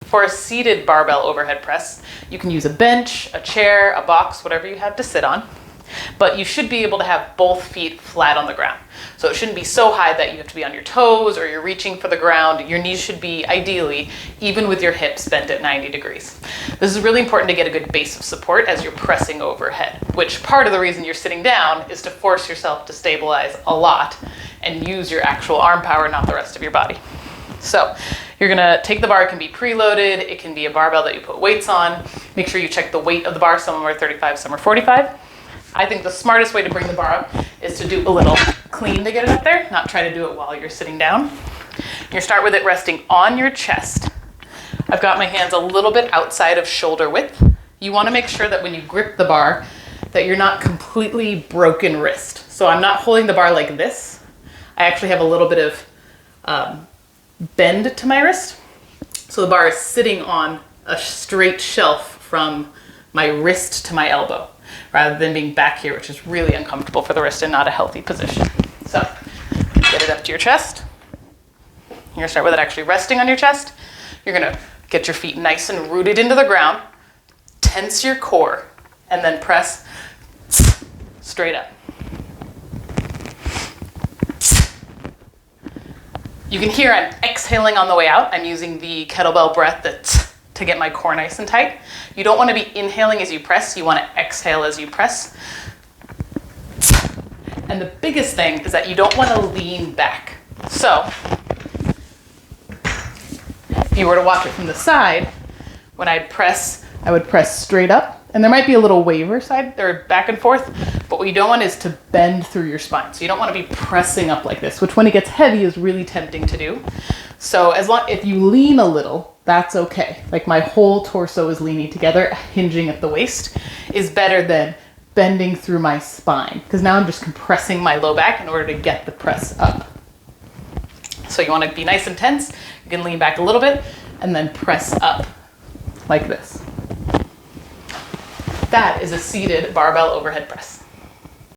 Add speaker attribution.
Speaker 1: For a seated barbell overhead press, you can use a bench, a chair, a box, whatever you have to sit on. But you should be able to have both feet flat on the ground. So it shouldn't be so high that you have to be on your toes or you're reaching for the ground. Your knees should be ideally even with your hips bent at 90 degrees. This is really important to get a good base of support as you're pressing overhead, which part of the reason you're sitting down is to force yourself to stabilize a lot and use your actual arm power, not the rest of your body. So you're gonna take the bar. It can be preloaded. It can be a barbell that you put weights on. Make sure you check the weight of the bar. Some are 35, some are 45. I think the smartest way to bring the bar up is to do a little clean to get it up there, not try to do it while you're sitting down. You start with it resting on your chest. I've got my hands a little bit outside of shoulder width. You wanna make sure that when you grip the bar that you're not completely broken wrist. So I'm not holding the bar like this. I actually have a little bit of bend to my wrist. So the bar is sitting on a straight shelf from my wrist to my elbow, rather than being back here, which is really uncomfortable for the wrist and not a healthy position. So get it up to your chest. You're gonna start with it actually resting on your chest. You're gonna get your feet nice and rooted into the ground, tense your core, and then press straight up. You can hear I'm exhaling on the way out. I'm using the kettlebell breath to get my core nice and tight. You don't want to be inhaling as you press. You want to exhale as you press. And the biggest thing is that you don't want to lean back. So if you were to watch it from the side, when I'd press, I would press straight up. And there might be a little waver side or back and forth, but what you don't want is to bend through your spine. So you don't want to be pressing up like this, which when it gets heavy is really tempting to do. So if you lean a little, that's okay. Like my whole torso is leaning together, hinging at the waist, is better than bending through my spine, because now I'm just compressing my low back in order to get the press up. So you want to be nice and tense. You can lean back a little bit and then press up like this. That is a seated barbell overhead press.